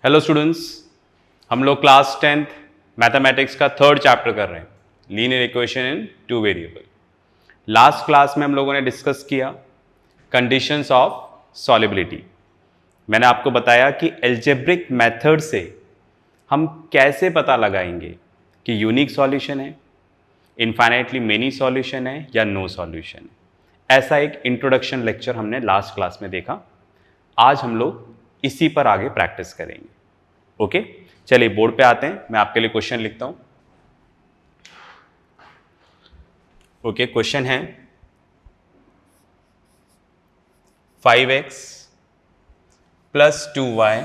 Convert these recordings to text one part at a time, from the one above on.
Hello students, हम लोग class 10th mathematics का थर्ड चैप्टर कर रहे हैं, linear equation in two variable. Last class में हम लोगों ने डिस्कस किया कंडीशंस ऑफ सॉल्युबिलिटी। मैंने आपको बताया कि एल्जेब्रिक मेथड से हम कैसे पता लगाएंगे कि यूनिक सॉल्यूशन है, इनफाइनाइटली मेनी सॉल्यूशन है या नो सॉल्यूशन है। ऐसा एक इंट्रोडक्शन लेक्चर हमने लास्ट क्लास में देखा। आज हम लोग इसी पर आगे प्रैक्टिस करेंगे। ओके, चलिए बोर्ड पे आते हैं। मैं आपके लिए क्वेश्चन लिखता हूं। ओके, क्वेश्चन है 5x plus 2y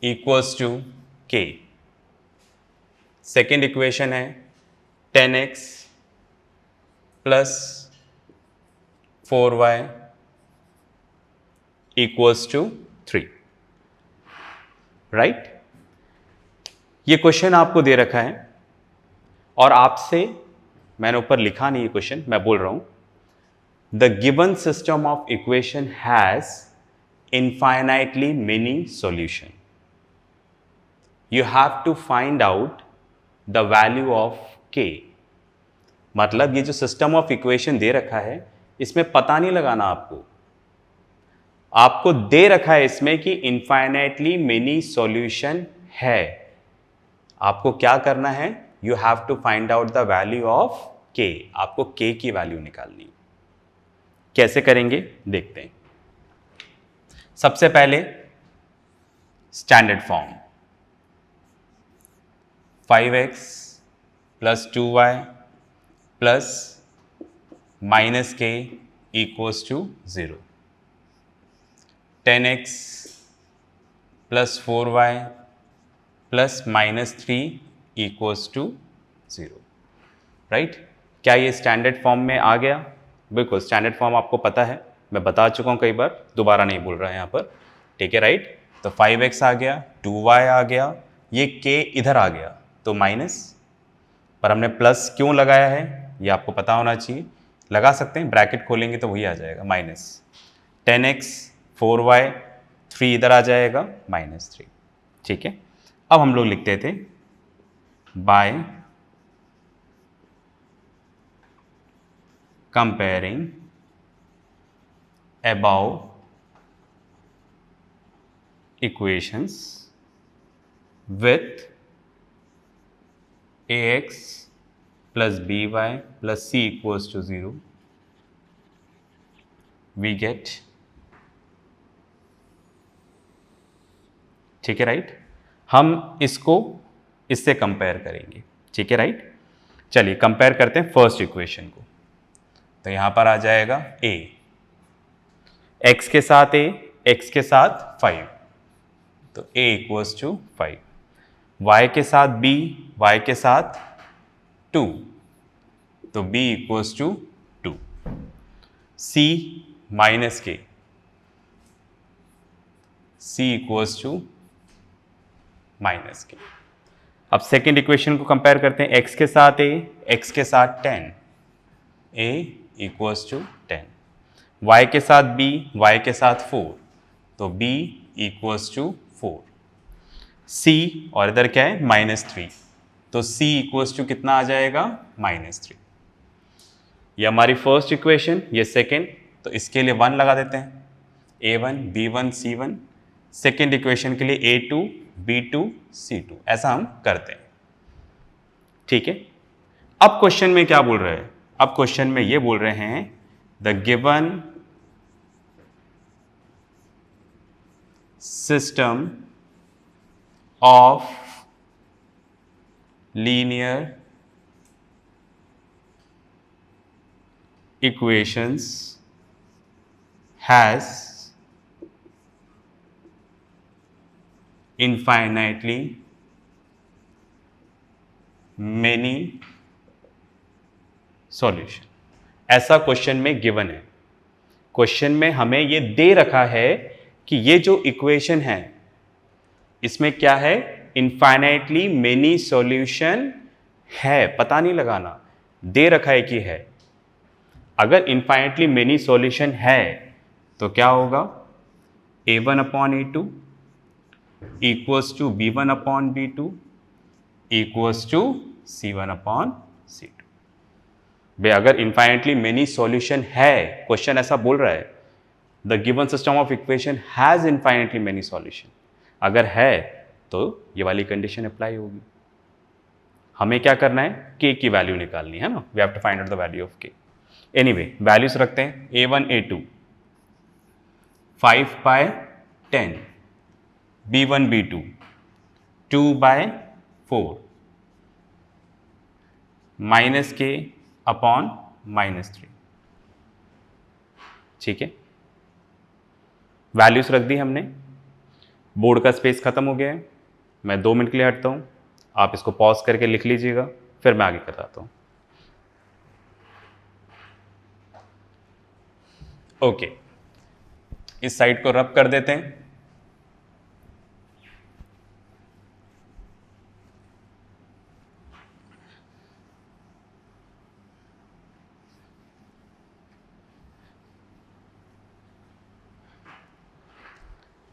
equals to k। Second equation है 10x plus 4y equals to 3। Right, ये क्वेश्चन आपको दे रखा है और आपसे, मैंने ऊपर लिखा नहीं ये क्वेश्चन, मैं बोल रहा हूं, the given system of equation has infinitely many solution, you have to find out the value of k। मतलब ये जो सिस्टम ऑफ इक्वेशन दे रखा है, इसमें पता नहीं लगाना आपको दे रखा है इसमें कि इनफाइनाइटली मेनी सॉल्यूशन है। आपको क्या करना है? You have to find out the value of k। आपको k की वैल्यू निकालनी। कैसे करेंगे देखते हैं। सबसे पहले standard form 5x plus 2y plus minus k equals to 0। 10x plus 4y plus minus 3 equals to 0। Right, क्या ये स्टैंडर्ड फॉर्म में आ गया? बिल्कुल, स्टैंडर्ड फॉर्म आपको पता है, मैं बता चुका हूँ कई बार, दोबारा नहीं बोल रहा है यहाँ पर। ठीक है, राइट। तो 5x आ गया, 2y आ गया, ये k इधर आ गया तो माइनस, पर हमने प्लस क्यों लगाया है ये आपको पता होना चाहिए। लगा सकते हैं, ब्रैकेट खोलेंगे तो वही आ जाएगा माइनस 10x 4y 3 इधर आ जाएगा माइनस 3। ठीक है, अब हम लोग लिखते थे by comparing above equations with ax plus by plus c equals to 0, we get, ठीक है राइट। हम इसको इससे कंपेयर करेंगे। ठीक है राइट, चलिए कंपेयर करते हैं फर्स्ट इक्वेशन को। तो यहां पर आ जाएगा a, x के साथ a, x के साथ 5, तो a इक्वल्स टू 5, y के साथ b, y के साथ 2, तो b equals to 2, c minus k, c equals to minus k. अब सेकेंड इक्वेशन को कंपेयर करते हैं, x के साथ a, x के साथ 10, a इक्वल्स टू 10, y के साथ b, y के साथ 4, तो b इक्वल्स टू 4, c और इधर क्या है माइनस 3, तो c इक्वल्स टू कितना आ जाएगा माइनस 3। ये हमारी फर्स्ट इक्वेशन, ये सेकेंड, तो इसके लिए 1 लगा देते हैं, a1 b1 c1। Second equation के लिए a2 b2 c2, ऐसा हम करते हैं। ठीक है, अब क्वेश्चन में क्या बोल रहे हैं? अब क्वेश्चन में ये बोल रहे हैं the given system of linear equations has infinitely many solution। ऐसा क्वेश्चन में गिवन है। क्वेश्चन में हमें ये दे रखा है कि ये जो इक्वेशन है इसमें क्या है, इनफाइनाइटली मेनी सॉल्यूशन है। पता नहीं लगाना, दे रखा है कि है। अगर इनफाइनाइटली मेनी सॉल्यूशन है तो क्या होगा, a1 upon a2 equals to b1 upon b2 equals to c1 upon c2। भाई अगर इन्फाइनेटली मेनी सॉल्यूशन है, क्वेश्चन ऐसा बोल रहा है the given system of equation has infinitely many solution, अगर है तो ये वाली कंडीशन अप्लाई होगी। हमें क्या करना है, k की वैल्यू निकालनी है ना, we have to find out the value of k। Anyway values रखते हैं, a1 a2 5 by 10, b1 b2 2 by 4 minus के अपॉन -3। ठीक है, वैल्यूज रख दी हमने, बोर्ड का स्पेस खत्म हो गया है। मैं 2 मिनट के लिए हटता हूं, आप इसको पॉज करके लिख लीजिएगा, फिर मैं आगे बताता हूं। ओके, इस साइड को रब कर देते हैं।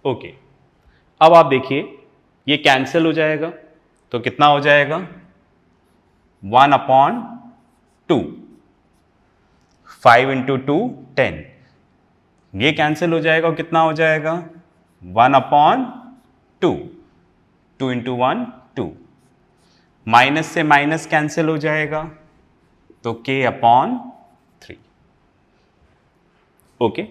ओके, अब आप देखिए ये कैंसिल हो जाएगा, तो कितना हो जाएगा 1 अपॉन 2, 5 इंटू 2 10, ये कैंसिल हो जाएगा और कितना हो जाएगा 1 अपॉन 2, 2 इंटू 1 2, माइनस से माइनस कैंसिल हो जाएगा तो k अपॉन 3। ओके,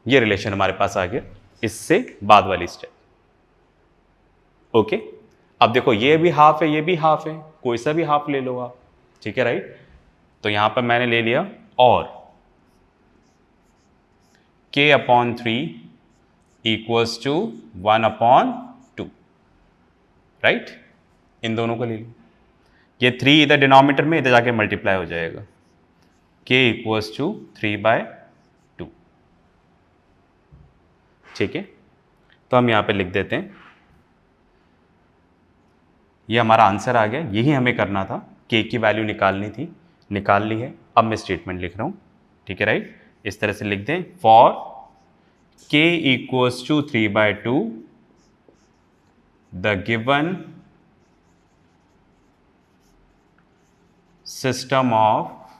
ये रिलेशन हमारे पास आ गया, इससे बाद वाली स्टेप। ओके, अब देखो ये भी हाफ है, ये भी हाफ है, कोई सा भी हाफ ले लो आप, ठीक है राइट। तो यहां पर मैंने ले लिया और k upon 3 equals to 1 upon 2, right. इन दोनों को ले लो, ये 3 इधर डिनोमिनेटर में, इधर जाके मल्टीप्लाई हो जाएगा, k इक्वल्स टू 3/2। ठीक है, तो हम यहां पे लिख देते हैं, ये हमारा आंसर आ गया, यही हमें करना था, k की वैल्यू निकालनी थी, निकाल ली है। अब मैं स्टेटमेंट लिख रहा हूं, ठीक है राइट। इस तरह से लिख दें, for k equals to 3/2 the given system of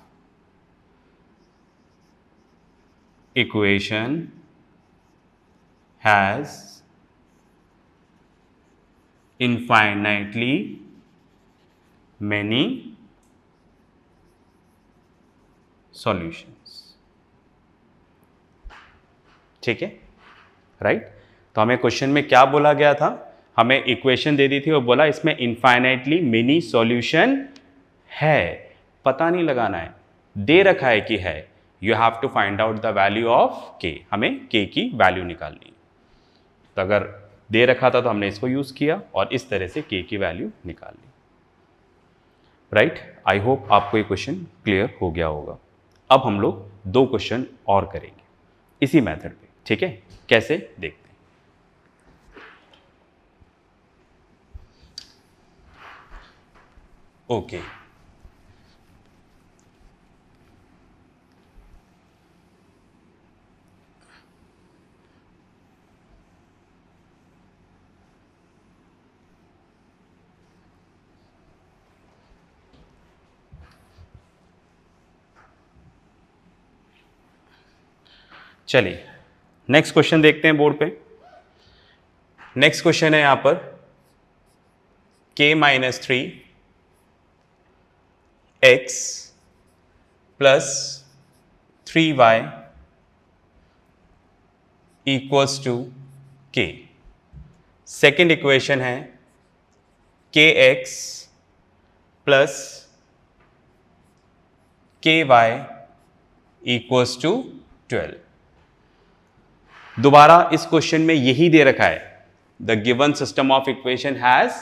equation has infinitely many solutions। ठीक है राइट। तो हमें क्वेश्चन में क्या बोला गया था, हमें इक्वेशन दे दी थी और बोला इसमें इनफाइनाइटली मेनी सॉल्यूशन है, पता नहीं लगाना है, दे रखा है कि है, you have to find out the value of k, हमें k की वैल्यू निकालनी है। तो अगर दे रखा था तो हमने इसको यूज किया और इस तरह से k की वैल्यू निकाल ली, राइट। आई होप आपको ये क्वेश्चन क्लियर हो गया होगा। अब हम लोग 2 क्वेश्चन और करेंगे इसी मेथड पे, ठीक है, कैसे देखते हैं। ओके, चलिए नेक्स्ट क्वेश्चन देखते हैं बोर्ड पे। नेक्स्ट क्वेश्चन है यहां पर k-3 x plus 3y equals to k। Second equation है kx plus ky equals to 12। दोबारा इस क्वेश्चन में यही दे रखा है, the given system of equation has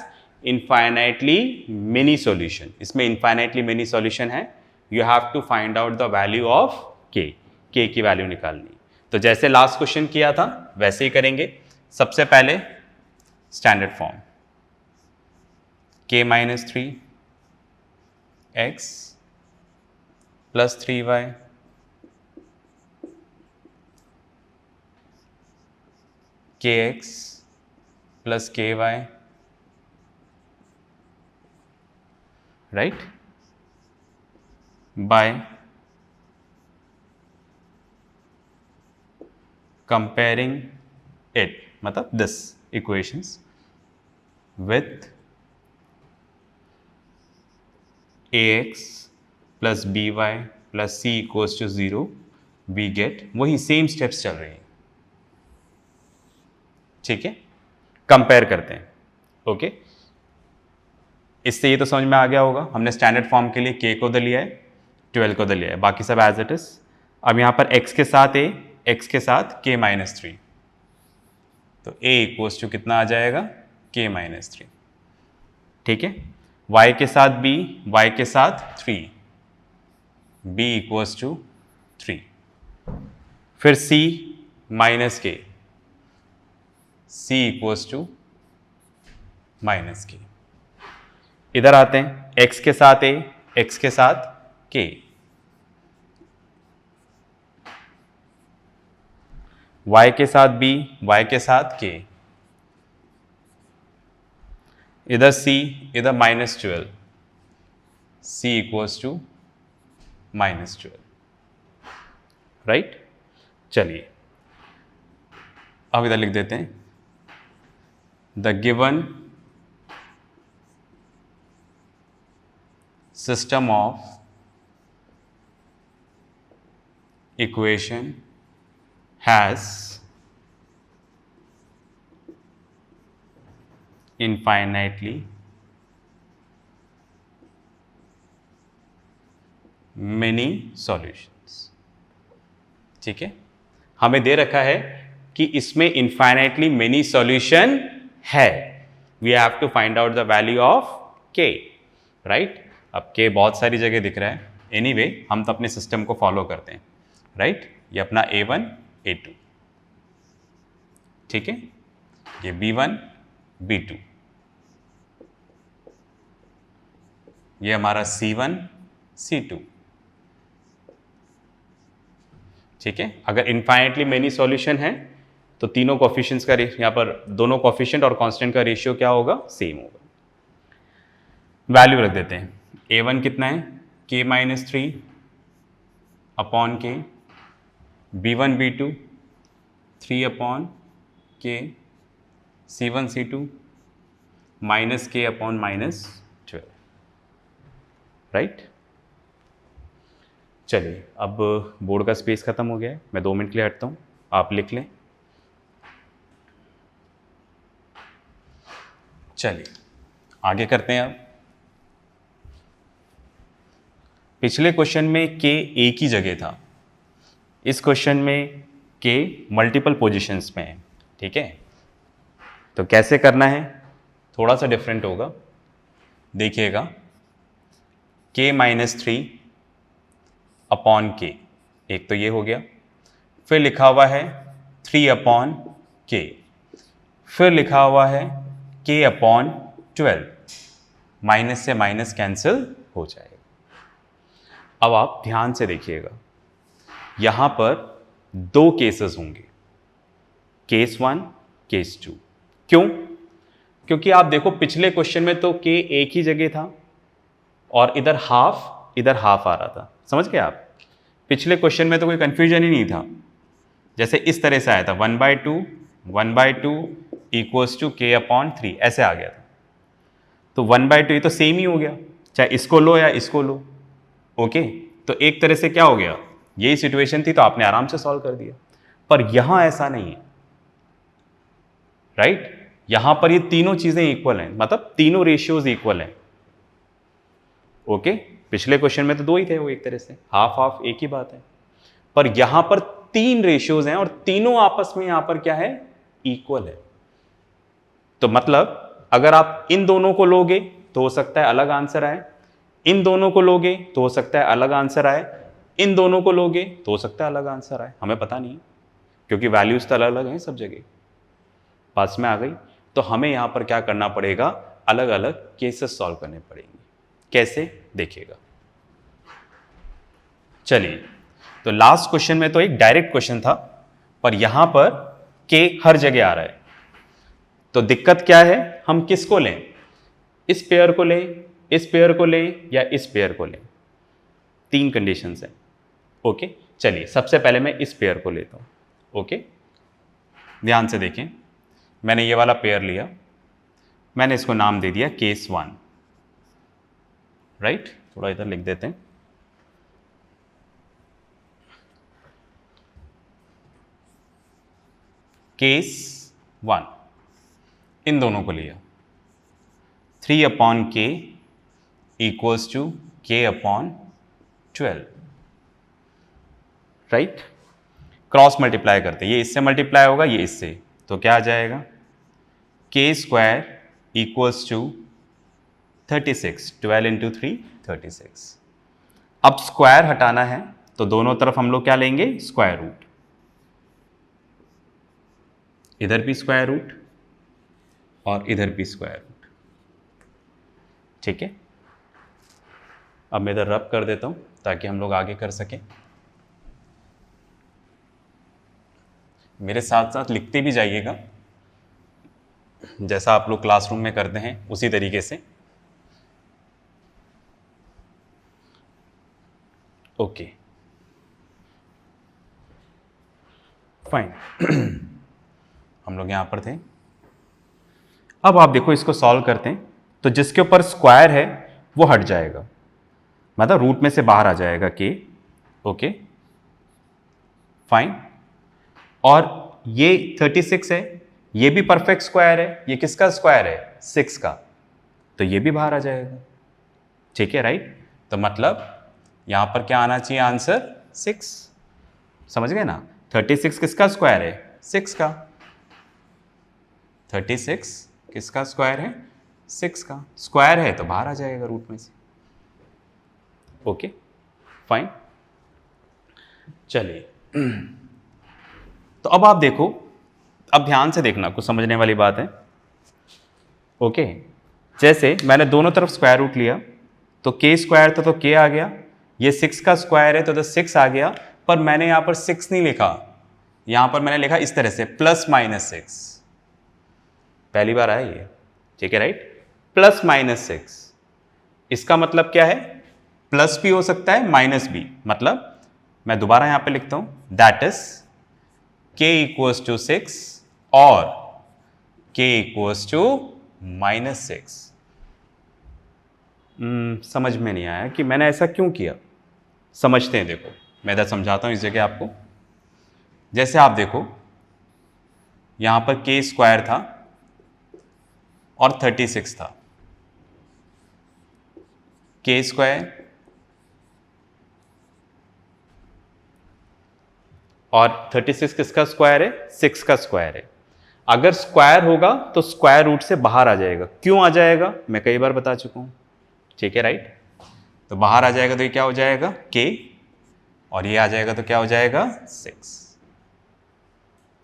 infinitely many solution. इसमें इनफाइनाइटली मेनी सॉल्यूशन है, you have to find out the value of k की वैल्यू निकालनी। तो जैसे लास्ट क्वेश्चन किया था वैसे ही करेंगे। सबसे पहले standard form k-3 x plus 3y kx plus K Y, right, by comparing it, मतलब this equations with ax plus B Y plus C equals to 0, we get, वही सेम स्टेप्स चल रही हैं, ठीक है, कंपेयर करते हैं, ओके। इससे ये तो समझ में आ गया होगा, हमने स्टैंडर्ड फॉर्म के लिए k को उधर लिया है, 12 को उधर लिया है, बाकी सब एज इट इज। अब यहाँ पर x के साथ a, x के साथ k माइनस 3, तो a इक्वल्स टू कितना आ जाएगा, k माइनस 3, ठीक है। y के साथ b, y के साथ 3, b इक्वल्स टू 3, फिर c minus k, c equals to minus k। इधर आते हैं, x के साथ a, x के साथ k, y के साथ b, y के साथ k, इधर c, इधर -12, c इक्वल्स टू -12, राइट। चलिए अब इधर लिख देते हैं, the given system of equation has infinitely many solutions, ठीक है। हमें दे रखा है कि इसमें infinitely many solution है, we have to find out the value of k, right। अब k बहुत सारी जगह दिख रहा है, एनीवे हम तो अपने सिस्टम को फॉलो करते हैं, राइट। ये अपना a1 a2, ठीक है, ये b1 b2, ये हमारा c1 c2, ठीक है। अगर इनफाइनाइटली मेनी सॉल्यूशन है तो तीनों कोफिशिएंट्स का यहाँ पर दोनों कोफिशिएंट और कांस्टेंट का रेशियो क्या होगा, सेम होगा। वैल्यू रख देते हैं, a1 कितना है, k माइनस 3 अपॉन के, b1 b2 3 अपॉन के, c1 c2 माइनस के अपॉन -12, राइट। चलिए अब बोर्ड का स्पेस खत्म हो गया है, मैं 2 मिनट के लिए हटता हूँ, आप लिख लें। चलिए आगे करते हैं। अब पिछले क्वेश्चन में k एक ही जगह था, इस क्वेश्चन में k मल्टीपल पोजीशंस में है, ठीक है। तो कैसे करना है, थोड़ा सा डिफरेंट होगा, देखिएगा, k माइनस 3 अपॉन k, एक तो ये हो गया, फिर लिखा हुआ है 3 अपॉन k, फिर लिखा हुआ है k अपॉन 12, माइनस से माइनस कैंसिल हो जाएगा। अब आप ध्यान से देखिएगा, यहां पर 2 केसेस होंगे, केस 1 केस 2, क्यों, क्योंकि आप देखो पिछले क्वेश्चन में तो k एक ही जगह था और इधर हाफ आ रहा था, समझ गए आप। पिछले क्वेश्चन में तो कोई कंफ्यूजन ही नहीं था, जैसे इस तरह से आया था 1/2 इक्वल्स टू k अपॉन 3, ऐसे आ गया था। तो 1/2 ये तो सेम ही हो गया, चाहे इसको लो या इसको लो, ओके। तो एक तरह से क्या हो गया, यही सिचुएशन थी तो आपने आराम से सॉल्व कर दिया, पर यहां ऐसा नहीं है, राइट। यहां पर ये तीनों चीजें इक्वल हैं, मतलब तीनों रेशियोज इक्वल हैं, ओके। पिछले क्वेश्चन में तो 2 ही थे, वो एक तरह से हाफ हाफ एक ही बात है, पर यहां पर 3 रेशियोज हैं और तीनों आपस में यहां पर क्या है, इक्वल है। तो मतलब अगर आप इन दोनों को लोगे तो हो सकता है अलग आंसर आए, इन दोनों को लोगे तो हो सकता है अलग आंसर आए, इन दोनों को लोगे तो हो सकता है अलग आंसर आए, हमें पता नहीं, क्योंकि वैल्यूज तो अलग अलग हैं सब जगह। पास में आ गई, तो हमें यहां पर क्या करना पड़ेगा, अलग अलग केसेस सॉल्व करने पड़ेंगे। कैसे, देखिएगा। चलिए, तो लास्ट क्वेश्चन में तो एक डायरेक्ट क्वेश्चन था, पर यहां पर के हर जगह आ रहा है, तो दिक्कत क्या है, हम किसको लें, इस पेयर को लें, इस पेयर को लें या इस पेयर को लें, 3 कंडीशंस हैं। ओके, चलिए सबसे पहले मैं इस पेयर को लेता हूं। ओके, ध्यान से देखें, मैंने ये वाला पेयर लिया, मैंने इसको नाम दे दिया केस 1, राइट। थोड़ा इधर लिख देते हैं, केस 1, इन दोनों को लिया, 3/k equals to k/12, right. Cross multiply करते हैं, ये इससे मल्टीप्लाई होगा, ये इससे, तो क्या आ जाएगा, k² इक्वल्स टू 36, 12 इंटू 3 36। अब स्क्वायर हटाना है तो दोनों तरफ हम लोग क्या लेंगे, स्क्वायर रूट, इधर भी स्क्वायर रूट और इधर भी स्क्वायर रूट, ठीक है। अब मैं इधर रब कर देता हूं ताकि हम लोग आगे कर सकें। मेरे साथ साथ लिखते भी जाइएगा, जैसा आप लोग क्लासरूम में करते हैं उसी तरीके से। Okay, fine. हम लोग यहां पर थे। अब आप देखो, इसको सॉल्व करते हैं तो जिसके ऊपर स्क्वायर है वो हट जाएगा, मतलब रूट में से बाहर आ जाएगा के। Okay, fine. और ये 36 है, ये भी परफेक्ट स्क्वायर है, ये किसका स्क्वायर है, 6 का, तो ये भी बाहर आ जाएगा, ठीक है, राइट। तो मतलब यहां पर क्या आना चाहिए, आंसर 6, समझ गए ना। 36 किसका स्क्वायर है, 6 का, 36 किसका स्क्वायर है, 6 का, स्क्वायर है तो बाहर आ जाएगा रूट में से। Okay, fine. चलिए, तो अब आप देखो, अब ध्यान से देखना, कुछ समझने वाली बात है। ओके, जैसे मैंने दोनों तरफ स्क्वायर रूट लिया तो k स्क्वायर था तो k आ गया, ये 6 का स्क्वायर है तो 6 आ गया, पर मैंने यहां पर 6 नहीं लिखा, यहां पर मैंने लिखा इस तरह से +-6, पहली बार आया ये, ठीक है, राइट, +-6। इसका मतलब क्या है, प्लस भी हो सकता है माइनस भी, मतलब मैं दोबारा यहां पे लिखता हूं, that is k equals to 6 और k इक्वल्स टू -6। समझ में नहीं आया कि मैंने ऐसा क्यों किया, समझते हैं। देखो मैं इधर समझाता हूं इस जगह आपको। जैसे आप देखो, यहां पर k स्क्वायर था और 36 था, k स्क्वायर और 36 किसका स्क्वायर है, 6 का स्क्वायर है। अगर स्क्वायर होगा तो स्क्वायर रूट से बाहर आ जाएगा, क्यों आ जाएगा, मैं कई बार बता चुका हूं, ठीक है, राइट। तो बाहर आ जाएगा तो ये क्या हो जाएगा, k, और ये आ जाएगा तो क्या हो जाएगा, 6।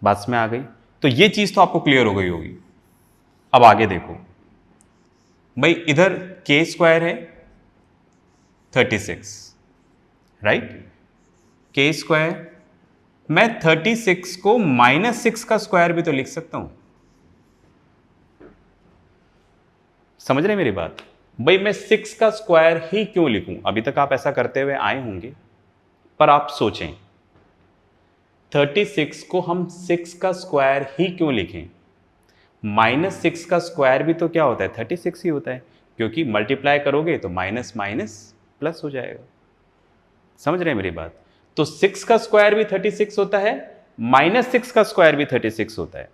बात में आ गई, तो ये चीज तो आपको क्लियर हो गई होगी। अब आगे देखो भाई, इधर k स्क्वायर है 36, राइट, k स्क्वायर, मैं 36 को -6 का स्क्वायर भी तो लिख सकता हूं, समझ रहे मेरी बात। भाई मैं 6 का स्क्वायर ही क्यों लिखूं, अभी तक आप ऐसा करते हुए आए होंगे, पर आप सोचें 36 को हम 6 का स्क्वायर ही क्यों लिखें, -6 का स्क्वायर भी तो क्या होता है, 36 ही होता है, क्योंकि मल्टीप्लाई करोगे तो माइनस माइनस प्लस हो जाएगा, समझ रहे हैं मेरी बात। तो 6 का स्क्वायर भी 36 होता है, -6 का स्क्वायर भी 36 होता है।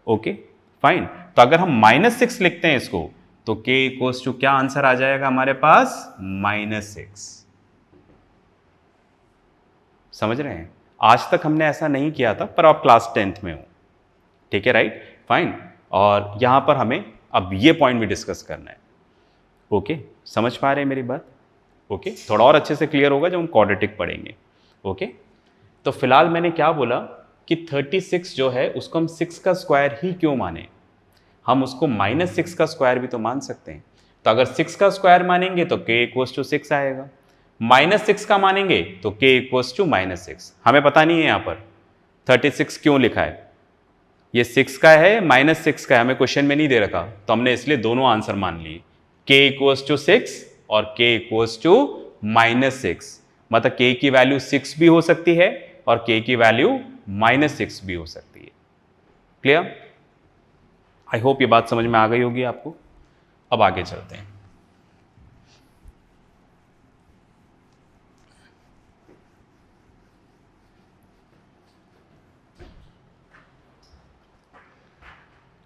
Okay, fine. तो अगर हम -6 लिखते हैं इसको तो k इक्वल्स टू क्या आंसर आ जाएगा हमारे पास, -6। समझ रहे हैं, आज तक हमने ऐसा नहीं किया था, पर आप क्लास 10th में हो, ठीक है, राइट, फाइन। और यहां पर हमें अब ये पॉइंट भी डिस्कस करना है। ओके, समझ पा रहे हैं मेरी बात। ओके, थोड़ा और अच्छे से क्लियर होगा जब हम क्वाड्रेटिक पढ़ेंगे। ओके, तो फिलहाल मैंने क्या बोला कि 36 जो है उसको हम 6 का स्क्वायर ही क्यों माने, हम उसको -6 का स्क्वायर भी तो मान सकते हैं। तो अगर 6 का स्क्वायर मानेंगे तो k इक्वल्स टू 6 आएगा, -6 का मानेंगे तो k इक्वल्स टू -6। हमें पता नहीं है यहाँ पर 36 क्यों लिखा है, ये 6 का है -6 का है, हमें क्वेश्चन में नहीं दे रखा, तो हमने इसलिए दोनों आंसर मान लिए, k = 6 और k = -6, मतलब k की वैल्यू 6 भी हो सकती है और k की वैल्यू -6 भी हो सकती है। क्लियर? आई होप ये बात समझ में आ गई होगी आपको। अब आगे चलते हैं।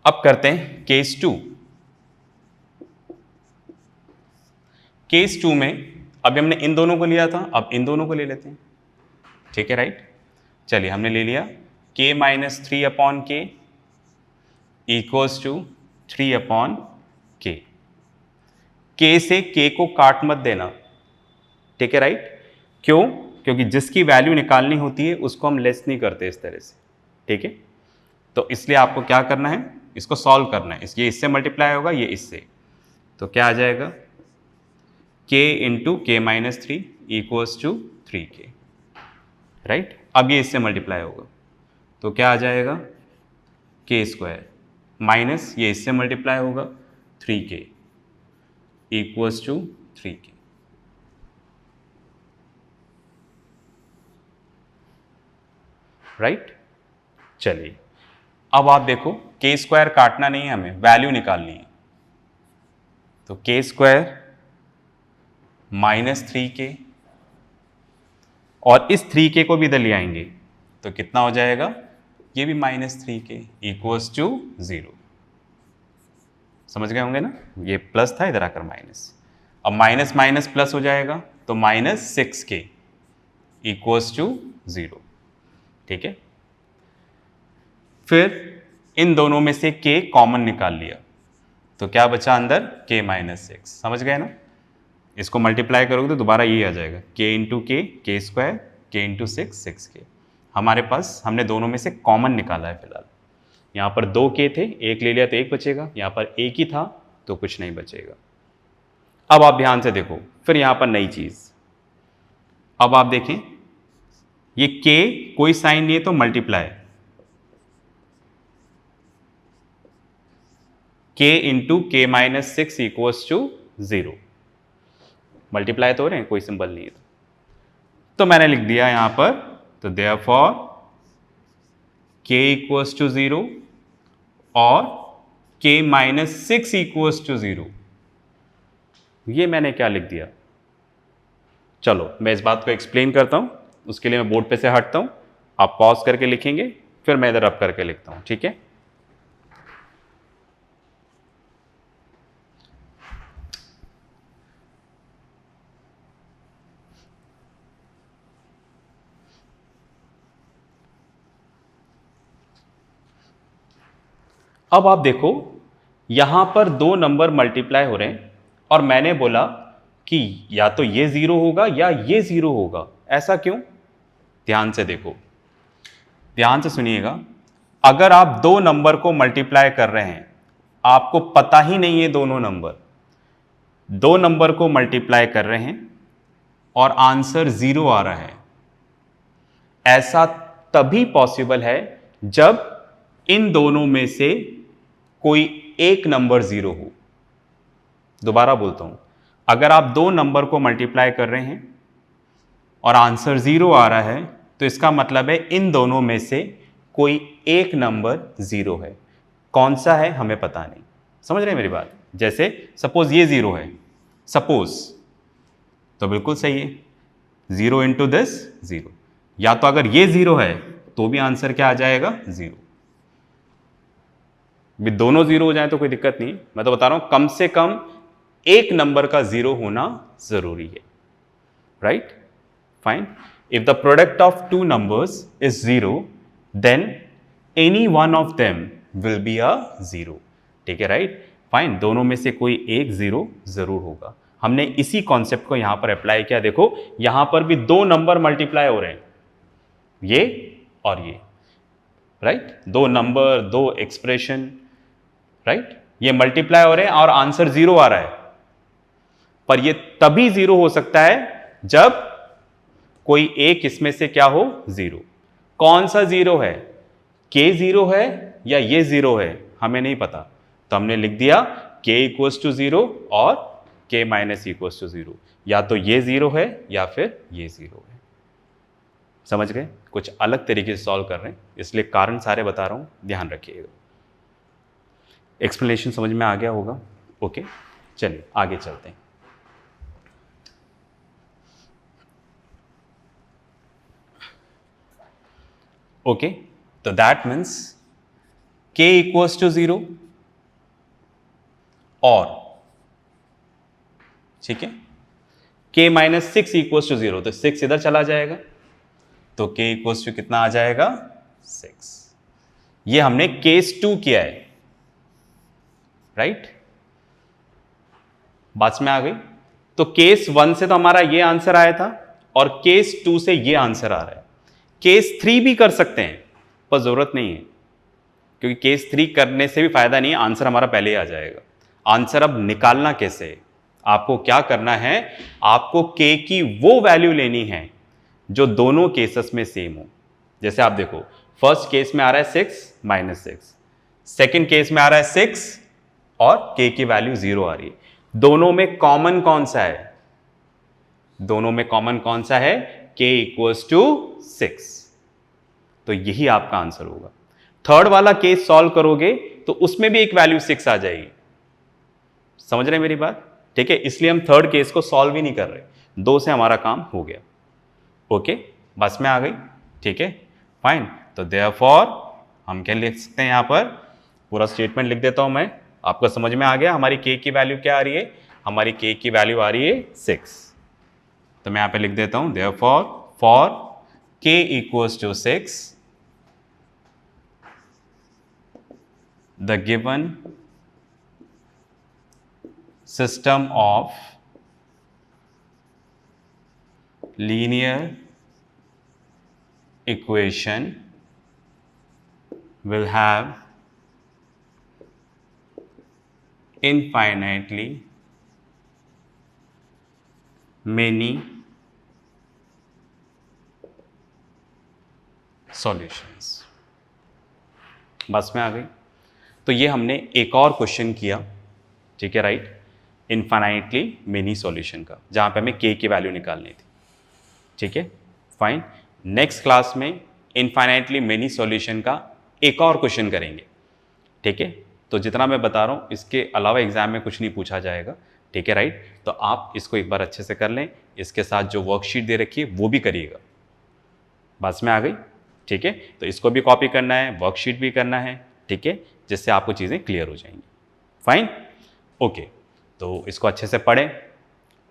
अब करते हैं केस 2। केस 2 में अभी हमने इन दोनों को लिया था, अब इन दोनों को ले लेते हैं। ठीक है, राइट? चलिए, हमने ले लिया k - 3/k = 3/k। k से k को काट मत देना, ठीक है, राइट? क्यों? क्योंकि जिसकी वैल्यू निकालनी होती है उसको हम लेस नहीं करते इस तरह से, ठीक है? तो इसलिए आपको क्या करना है, इसको सॉल्व करना है। ये इससे मल्टीप्लाई होगा, ये इससे, तो क्या आ जाएगा, k × k - 3 = 3k, राइट? अब ये इससे मल्टीप्लाई होगा, तो क्या आ जाएगा, k² माइनस ये इससे मल्टीप्लाई होगा 3k = 3k, राइट? चलिए, अब आप देखो k² काटना नहीं है, हमें वैल्यू निकालनी है, तो k² -3k और इस 3k को भी इधर ले आएंगे, तो कितना हो जाएगा, ये भी -3k = 0। समझ गए होंगे ना? ये प्लस था, इधर आकर माइनस, अब माइनस माइनस प्लस हो जाएगा, तो -6k = 0, ठीक है? फिर इन दोनों में से k कॉमन निकाल लिया, तो क्या बचा अंदर, k - 6। समझ गए ना? इसको मल्टीप्लाई करोगे तो दोबारा ये आ जाएगा, k × k, k², k × 6, 6k। हमारे पास, हमने दोनों में से कॉमन निकाला है फिलहाल। यहाँ पर 2k थे, एक ले लिया तो एक बचेगा, यहाँ पर एक ही था तो कुछ नहीं बचेगा। अब आप ध्यान से देखो, फिर यहाँ पर नई चीज़, अब आप देखें, ये k कोई साइन नहीं है तो मल्टीप्लाई, k × k - 6 = 0, मल्टीप्लाई तो हो रहे हैं, कोई सिंबल नहीं है, तो मैंने लिख दिया यहाँ पर, तो देयरफॉर k = 0 और k - 6 = 0। ये मैंने क्या लिख दिया, चलो मैं इस बात को एक्सप्लेन करता हूँ, उसके लिए मैं बोर्ड पे से हटता हूँ, आप पॉज करके लिखेंगे, फिर मैं इधर रब करके लिखता हूँ, ठीक है? अब आप देखो, यहां पर दो नंबर मल्टीप्लाई हो रहे हैं और मैंने बोला कि या तो ये 0 होगा या ये 0 होगा। ऐसा क्यों? ध्यान से देखो, ध्यान से सुनिएगा। अगर आप दो नंबर को मल्टीप्लाई कर रहे हैं, आपको पता ही नहीं है दोनों नंबर, दो नंबर को मल्टीप्लाई कर रहे हैं और आंसर 0 आ रहा है, ऐसा तभी पॉसिबल है जब इन दोनों में से कोई एक नंबर 0 हो। दोबारा बोलता हूं, अगर आप दो नंबर को मल्टीप्लाई कर रहे हैं और आंसर 0 आ रहा है, तो इसका मतलब है इन दोनों में से कोई एक नंबर 0 है। कौन सा है हमें पता नहीं। समझ रहे हैं मेरी बात? जैसे सपोज ये 0 है, सपोज, तो बिल्कुल सही है, 0 × दिस 0। या तो अगर ये 0 है तो भी आंसर क्या आ जाएगा, 0। भी दोनों 0 हो जाए तो कोई दिक्कत नहीं, मैं तो बता रहा हूं कम से कम एक नंबर का 0 होना जरूरी है, right? Fine. If the product of two numbers is 0, then any one of them will be a 0। ठीक है, राइट? फाइन, दोनों में से कोई एक 0 जरूर होगा। हमने इसी कॉन्सेप्ट को यहां पर अप्लाई किया। देखो यहां पर भी दो नंबर मल्टीप्लाई हो रहे हैं, ये और ये, राइट? दो नंबर, दो एक्सप्रेशन, राइट? ये मल्टीप्लाई हो रहे हैं और आंसर 0 आ रहा है। पर ये तभी 0 हो सकता है जब कोई एक इसमें से क्या हो, 0। कौन सा 0 है? k 0 है या ये 0 है हमें नहीं पता, तो हमने लिख दिया k इक्वल्स टू 0 और k माइनस इक्वल्स टू 0, या तो ये 0 है या फिर ये 0 है। समझ गए? कुछ अलग तरीके से सॉल्व कर रहे हैं, इसलिए कारण सारे बता रहा हूं, ध्यान रखिएगा। एक्सप्लेनेशन समझ में आ गया होगा? ओके, चलिए आगे चलते हैं। ओके, तो that means k equals to 0 और ठीक है k माइनस 6 इक्वल्स टू 0, तो 6 इधर चला जाएगा, तो k इक्वल्स टू कितना आ जाएगा? 6। ये हमने केस 2 किया है, राइट? बात में आ गई? तो केस 1 से तो हमारा ये आंसर आया था और केस 2 से ये आंसर आ रहा है। केस 3 भी कर सकते हैं पर जरूरत नहीं है, क्योंकि केस 3 करने से भी फायदा नहीं है, आंसर हमारा पहले ही आ जाएगा। आंसर अब निकालना कैसे है? आपको क्या करना है, आपको k की वो वैल्यू लेनी है जो दोनों केसेस में सेम हो। जैसे आप देखो, फर्स्ट केस में आ रहा है 6 माइनस 6, सेकेंड केस में आ रहा है 6 और k की वैल्यू 0 आ रही है। दोनों में कॉमन कौन सा है? दोनों में कॉमन कौन सा है? k इक्वल्स टू 6, तो यही आपका आंसर होगा। थर्ड वाला केस सॉल्व करोगे तो उसमें भी एक वैल्यू 6 आ जाएगी। समझ रहे हैं मेरी बात? ठीक है, इसलिए हम थर्ड केस को सॉल्व ही नहीं कर रहे, 2 से हमारा काम हो गया। ओके, बस में आ गई? ठीक है, फाइन। तो देयरफॉर हम क्या लिख सकते हैं, यहां पर पूरा स्टेटमेंट लिख देता हूं मैं, आपको समझ में आ गया। हमारी k की वैल्यू क्या आ रही है? हमारी k की वैल्यू आ रही है 6, तो मैं यहां पे लिख देता हूं therefore for k equals to 6 the given system of linear equation will have infinitely many solutions। बस में आ गई? तो ये हमने एक और क्वेश्चन किया, ठीक है, राइट, इनफाइनाइटली मेनी सॉल्यूशन का, जहां पे हमें k की वैल्यू निकालनी थी। ठीक है, फाइन। नेक्स्ट क्लास में इनफाइनाइटली मेनी सॉल्यूशन का एक और क्वेश्चन करेंगे। ठीक है, तो जितना मैं बता रहा हूं इसके अलावा एग्जाम में कुछ नहीं पूछा जाएगा। ठीक है, राइट, तो आप इसको एक बार अच्छे से कर लें, इसके साथ जो वर्कशीट दे रखी है वो भी करिएगा। बस में आ गई? ठीक है, तो इसको भी कॉपी करना है, वर्कशीट भी करना है, ठीक है, जिससे आपको चीज़ें क्लियर हो जाएंगी। फाइन, ओके, तो इसको अच्छे से पढ़ें।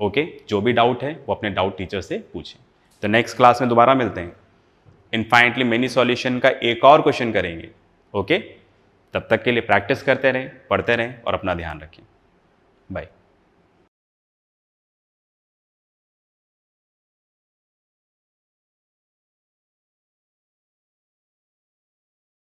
ओके, जो भी डाउट है वो अपने डाउट टीचर से पूछें। तो नेक्स्ट क्लास में दोबारा मिलते हैं, इनफाइनाइटली मेनी सॉल्यूशन का एक और क्वेश्चन करेंगे। ओके, तब तक के लिए प्रैक्टिस करते रहें, पढ़ते रहें और अपना ध्यान रखें। बाय।